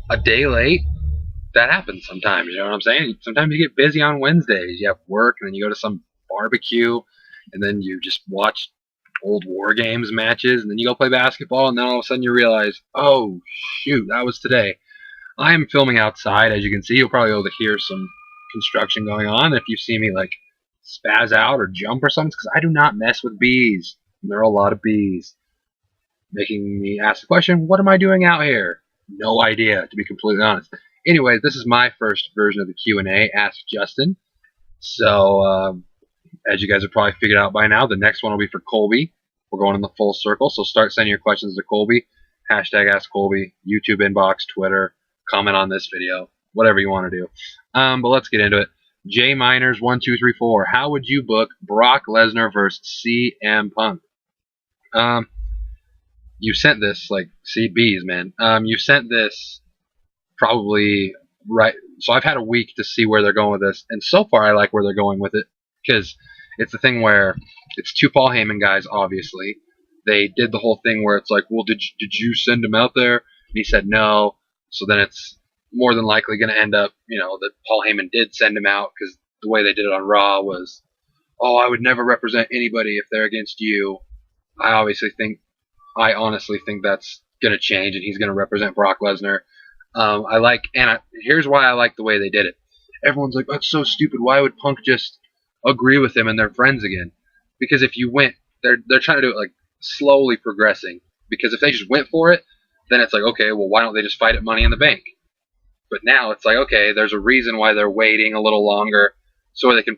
a day late, that happens sometimes. You know what I'm saying? Sometimes you get busy on Wednesdays. You have work, and then you go to some barbecue, and then you just watch old War Games matches, and then you go play basketball, and then all of a sudden you realize, oh shoot, that was today. I am filming outside, as you can see. You'll probably be able to hear some construction going on. If you see me like spaz out or jump or something, it's because I do not mess with bees. And there are a lot of bees, making me ask the question, what am I doing out here? No idea, to be completely honest. Anyways, this is my first version of the Q&A, Ask Justin. So, as you guys have probably figured out by now, the next one will be for Colby. We're going in the full circle, so start sending your questions to Colby. Hashtag Ask Colby, YouTube inbox, Twitter, comment on this video, whatever you want to do. But let's get into it. J Miners 1234. How would you book Brock Lesnar versus CM Punk? You sent this like CBs, man. You sent this probably right. So I've had a week to see where they're going with this, and so far I like where they're going with it because it's the thing where it's two Paul Heyman guys. Obviously, they did the whole thing where it's like, well, did you send him out there? And he said no. So then it's more than likely going to end up, that Paul Heyman did send him out because the way they did it on Raw was, oh, I would never represent anybody if they're against you. I honestly think that's going to change, and he's going to represent Brock Lesnar. Here's why I like the way they did it. Everyone's like, that's so stupid. Why would Punk just agree with him and they're friends again? Because if you went, they're trying to do it like slowly progressing. Because if they just went for it, then it's like, okay, well, why don't they just fight at Money in the Bank? But now it's like, okay, there's a reason why they're waiting a little longer so they can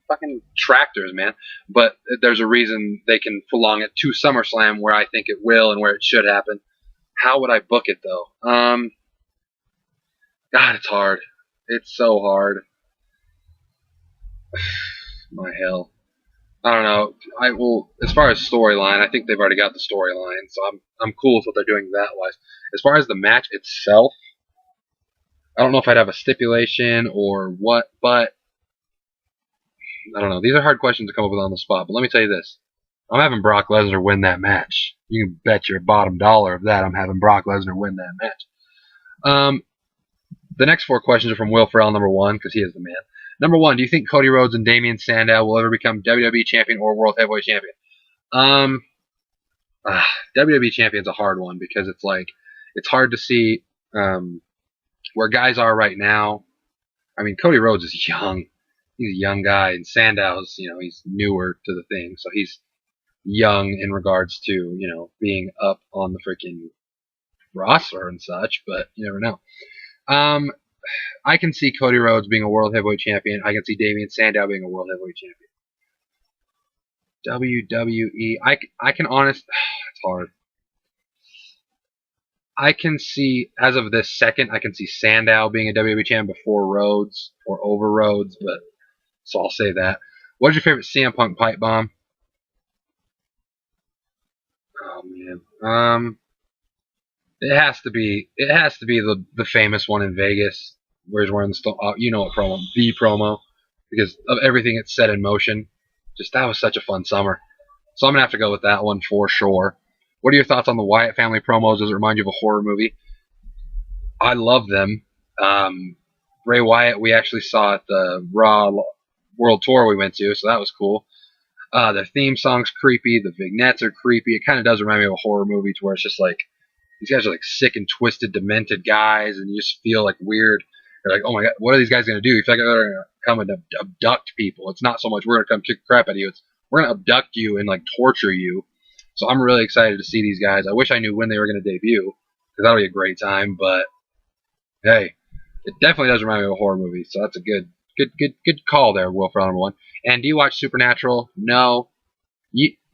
fucking tractors, man. But there's a reason they can prolong it to SummerSlam where I think it will and where it should happen. How would I book it, though? God, it's hard. It's so hard. My hell. I don't know. As far as storyline, I think they've already got the storyline, so I'm cool with what they're doing that wise. As far as the match itself, I don't know if I'd have a stipulation or what, but I don't know. These are hard questions to come up with on the spot, but let me tell you this. I'm having Brock Lesnar win that match. You can bet your bottom dollar of that I'm having Brock Lesnar win that match. The next four questions are from Will Ferrell, number one, because he is the man. Number one, do you think Cody Rhodes and Damian Sandow will ever become WWE Champion or World Heavyweight Champion? WWE Champion's a hard one because it's hard to see where guys are right now. I mean, Cody Rhodes is young. He's a young guy, and Sandow's, he's newer to the thing, so he's young in regards to, being up on the freaking roster and such, but you never know. I can see Cody Rhodes being a World Heavyweight Champion. I can see Damian Sandow being a World Heavyweight Champion. WWE, I can it's hard. I can see, as of this second, I can see Sandow being a WWE champion before Rhodes or over Rhodes, but so I'll say that. What's your favorite CM Punk pipe bomb? Oh man, it has to be the famous one in Vegas where he's wearing the promo, the promo, because of everything it's set in motion. Just that was such a fun summer, so I'm gonna have to go with that one for sure. What are your thoughts on the Wyatt family promos? Does it remind you of a horror movie? I love them. Bray Wyatt, we actually saw at the Raw World Tour we went to, so that was cool. Their theme song's creepy. The vignettes are creepy. It kind of does remind me of a horror movie to where it's just like, these guys are like sick and twisted, demented guys, and you just feel like weird. You're like, oh my god, what are these guys going to do? You feel like they're going to come and abduct people. It's not so much we're going to come kick the crap out of you. It's we're going to abduct you and like torture you. So I'm really excited to see these guys. I wish I knew when they were going to debut, because that'll be a great time. But hey, it definitely does remind me of a horror movie. So that's a good call there, Will Ferrell, number one. And do you watch Supernatural? No.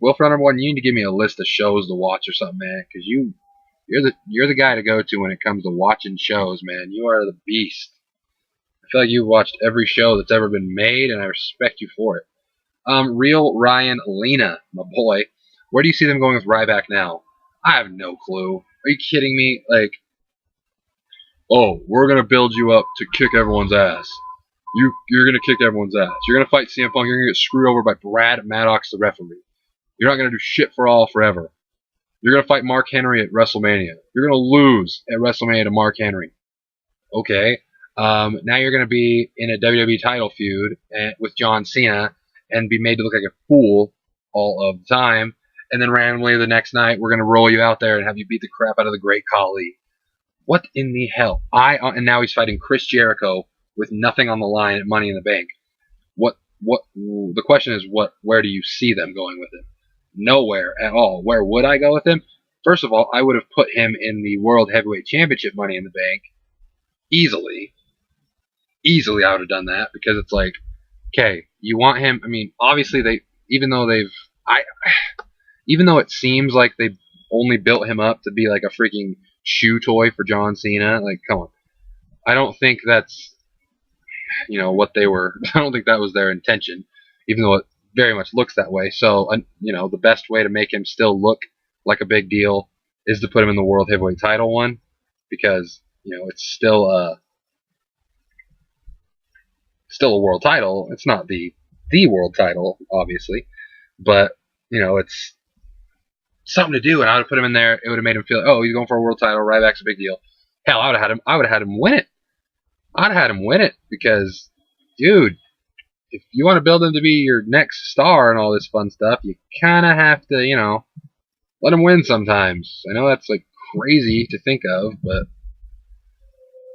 Will Ferrell, number one, you need to give me a list of shows to watch or something, man, because you're the guy to go to when it comes to watching shows, man. You are the beast. I feel like you've watched every show that's ever been made, and I respect you for it. Real Ryan Lena, my boy. Where do you see them going with Ryback now? I have no clue. Are you kidding me? Like, oh, we're going to build you up to kick everyone's ass. You're going to kick everyone's ass. You're going to fight CM Punk. You're going to get screwed over by Brad Maddox, the referee. You're not going to do shit for all forever. You're going to fight Mark Henry at WrestleMania. You're going to lose at WrestleMania to Mark Henry. Okay. Now you're going to be in a WWE title feud with John Cena and be made to look like a fool all of the time. And then randomly the next night, we're going to roll you out there and have you beat the crap out of the Great Khali. What in the hell? And now he's fighting Chris Jericho with nothing on the line at Money in the Bank. The question is, where do you see them going with him? Nowhere at all. Where would I go with him? First of all, I would have put him in the World Heavyweight Championship Money in the Bank easily. Easily, I would have done that because it's like, okay, you want him. I mean, obviously even though it seems like they only built him up to be like a freaking shoe toy for John Cena. Like, come on. I don't think that's, what they were. I don't think that was their intention, even though it very much looks that way. So, the best way to make him still look like a big deal is to put him in the World Heavyweight title one because, it's still a world title. It's not the world title, obviously, but, it's something to do, and I would have put him in there. It would have made him feel, oh, he's going for a world title. Ryback's a big deal. Hell, I would have had him win it. I'd have had him win it because, dude, if you want to build him to be your next star and all this fun stuff, you kind of have to, let him win sometimes. I know that's like crazy to think of, but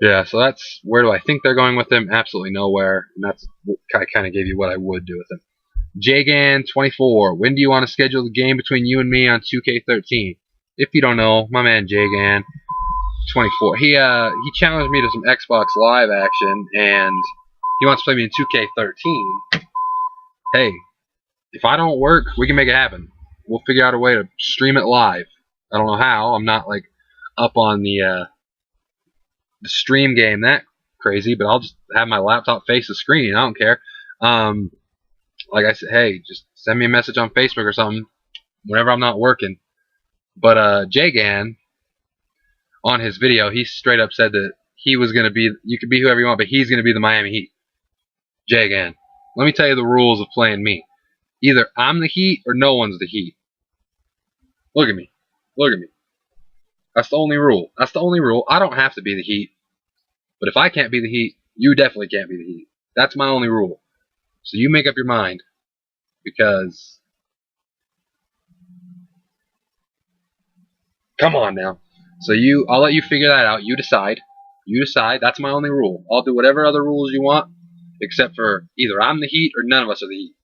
yeah. So that's where do I think they're going with him? Absolutely nowhere. And that's I kind of gave you what I would do with him. Jagan24, when do you want to schedule the game between you and me on 2K13? If you don't know, my man Jagan24, he challenged me to some Xbox Live action, and he wants to play me in 2K13. Hey, if I don't work, we can make it happen. We'll figure out a way to stream it live. I don't know how. I'm not like up on the stream game that crazy, but I'll just have my laptop face the screen. I don't care. Like I said, hey, just send me a message on Facebook or something whenever I'm not working. But Jagan, on his video, he straight up said that he was going to be, you could be whoever you want, but he's going to be the Miami Heat. Jagan, let me tell you the rules of playing me. Either I'm the Heat or no one's the Heat. Look at me. Look at me. That's the only rule. That's the only rule. I don't have to be the Heat. But if I can't be the Heat, you definitely can't be the Heat. That's my only rule. So you make up your mind. Because, come on now. So I'll let you figure that out. You decide. You decide. That's my only rule. I'll do whatever other rules you want, except for either I'm the Heat or none of us are the Heat.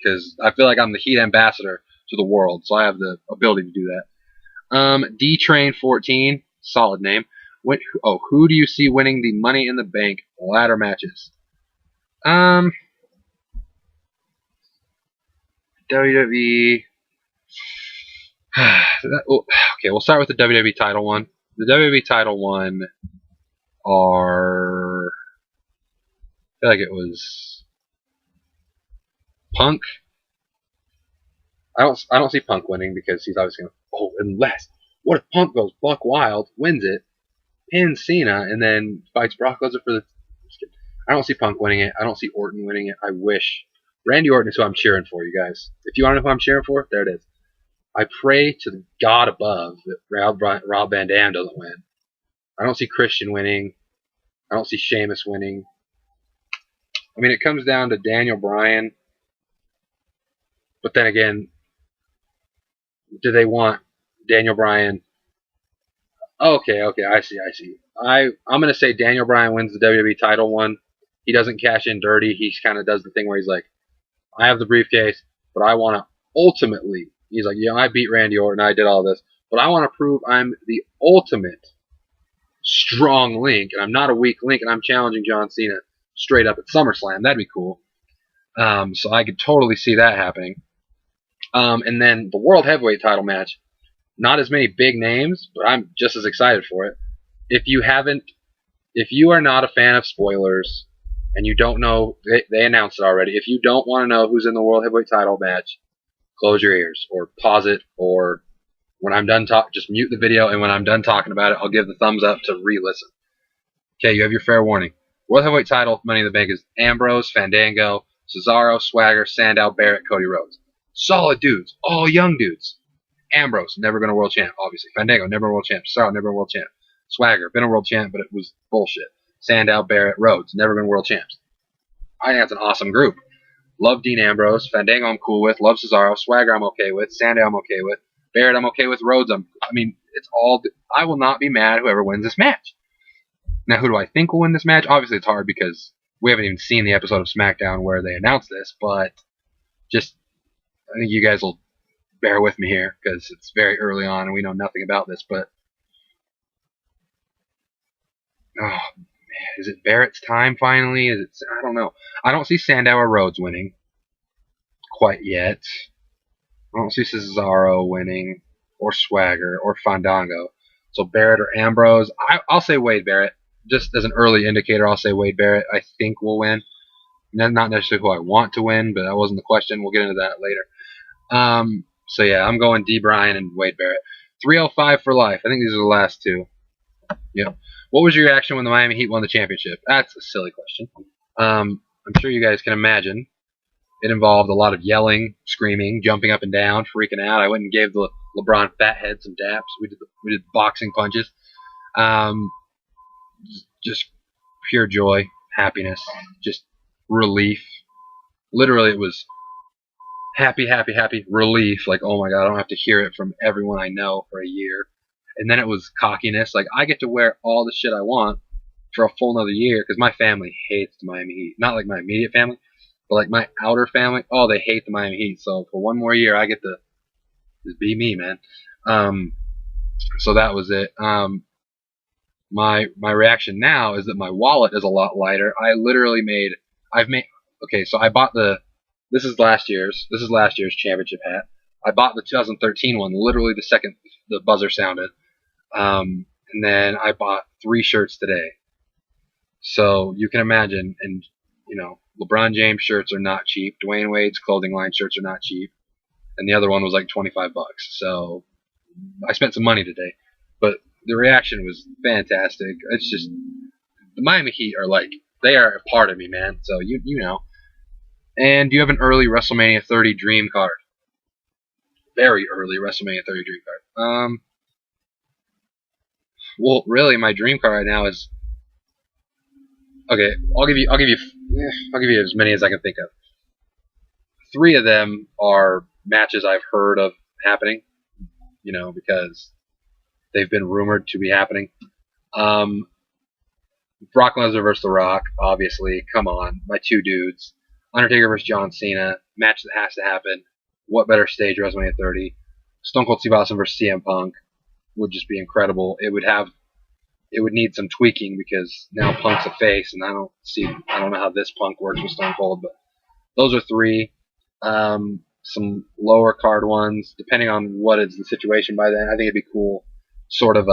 Because I feel like I'm the Heat ambassador to the world, so I have the ability to do that. D-Train14, solid name. Who do you see winning the Money in the Bank ladder matches? WWE. Okay, we'll start with the WWE title one. The WWE title one I feel like it was Punk. I don't see Punk winning because he's obviously going, unless, what if Punk goes buck wild, wins it, pins Cena, and then fights Brock Lesnar for the... I don't see Punk winning it. I don't see Orton winning it. I wish. Randy Orton is who I'm cheering for, you guys. If you want to know who I'm cheering for, there it is. I pray to the God above that Rob Van Dam doesn't win. I don't see Christian winning. I don't see Sheamus winning. I mean, it comes down to Daniel Bryan. But then again, do they want Daniel Bryan? Okay, I see. I'm going to say Daniel Bryan wins the WWE title one. He doesn't cash in dirty. He kind of does the thing where he's like, I have the briefcase, but I want to ultimately, he's like, yeah, I beat Randy Orton, I did all this, but I want to prove I'm the ultimate strong link, and I'm not a weak link, and I'm challenging John Cena straight up at SummerSlam. That'd be cool. So I could totally see that happening. And then the World Heavyweight title match, not as many big names, but I'm just as excited for it. If you are not a fan of spoilers, and you don't know, they announced it already. If you don't want to know who's in the World Heavyweight title match, close your ears, or pause it, or when I'm done just mute the video, and when I'm done talking about it, I'll give the thumbs up to re-listen. Okay, you have your fair warning. World Heavyweight title, Money in the Bank is Ambrose, Fandango, Cesaro, Swagger, Sandow, Barrett, Cody Rhodes. Solid dudes, all young dudes. Ambrose, never been a world champ, obviously. Fandango, never a world champ. Cesaro, never a world champ. Swagger, been a world champ, but it was bullshit. Sandow, Barrett, Rhodes, never been world champs. I think that's an awesome group. Love Dean Ambrose. Fandango I'm cool with. Love Cesaro. Swagger I'm okay with. Sandow I'm okay with. Barrett I'm okay with. Rhodes it's all. I will not be mad whoever wins this match. Now, who do I think will win this match? Obviously, it's hard because we haven't even seen the episode of SmackDown where they announced this, but I think you guys will bear with me here because it's very early on and we know nothing about this, but is it Barrett's time finally? I don't know. I don't see Sandow or Rhodes winning quite yet. I don't see Cesaro winning, or Swagger, or Fandango. So Barrett or Ambrose. I'll say Wade Barrett. Just as an early indicator, I'll say Wade Barrett I think will win. Not necessarily who I want to win, but that wasn't the question. We'll get into that later. So yeah, I'm going D. Bryan and Wade Barrett. 305 for life. I think these are the last two. Yep. What was your reaction when the Miami Heat won the championship? That's a silly question. I'm sure you guys can imagine. It involved a lot of yelling, screaming, jumping up and down, freaking out. I went and gave the LeBron fathead some daps. We did boxing punches. Just pure joy, happiness, just relief. Literally, it was happy, happy, happy, relief. Like, oh my God, I don't have to hear it from everyone I know for a year. And then it was cockiness. Like, I get to wear all the shit I want for a full another year because my family hates the Miami Heat. Not like my immediate family, but like my outer family. Oh, they hate the Miami Heat. So for one more year, I get to just be me, man. So that was it. My reaction now is that my wallet is a lot lighter. Okay, so I bought this is last year's championship hat. I bought the 2013 one literally the second the buzzer sounded. And then I bought 3 shirts today. So you can imagine, and LeBron James shirts are not cheap. Dwayne Wade's clothing line shirts are not cheap. And the other one was like $25. So I spent some money today. But the reaction was fantastic. It's just, the Miami Heat are they are a part of me, man. So you know. And do you have an early WrestleMania 30 dream card? Very early WrestleMania 30 dream card. Well, really, my dream card right now is, okay. I'll give you as many as I can think of. 3 of them are matches I've heard of happening, because they've been rumored to be happening. Brock Lesnar versus The Rock, obviously. Come on, my 2 dudes. Undertaker versus John Cena, match that has to happen. What better stage, WrestleMania 30? Stone Cold Steve Austin versus CM Punk would just be incredible. It would need some tweaking because now Punk's a face, and I don't know how this Punk works with Stone Cold, but those are 3. Some lower card ones, depending on what is the situation by then. I think it'd be cool. Sort of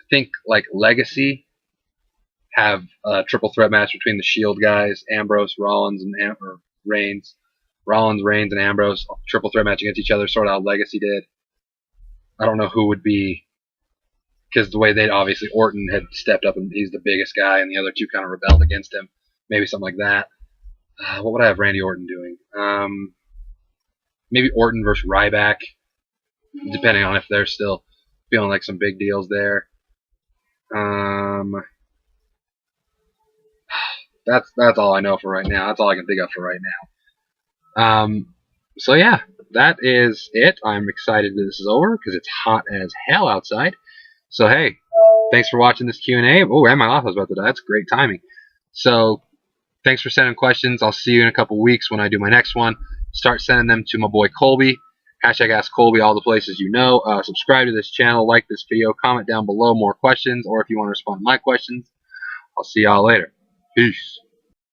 think like Legacy. Have a triple threat match between the Shield guys, Ambrose, Rollins, and Reigns. Rollins, Reigns, and Ambrose, triple threat match against each other, sort of how Legacy did. I don't know who would be, because the way obviously Orton had stepped up and he's the biggest guy, and the other 2 kind of rebelled against him. Maybe something like that. What would I have Randy Orton doing? Maybe Orton versus Ryback, depending on if they're still feeling like some big deals there. That's all I know for right now. That's all I can think of for right now. So yeah, that is it. I'm excited that this is over because it's hot as hell outside. So hey, thanks for watching this Q&A. Oh, and my laptop was about to die. That's great timing. So thanks for sending questions. I'll see you in a couple weeks when I do my next one. Start sending them to my boy Colby. Hashtag Ask Colby, all the places you know. Subscribe to this channel, like this video, comment down below more questions, or if you want to respond to my questions. I'll see y'all later. Peace.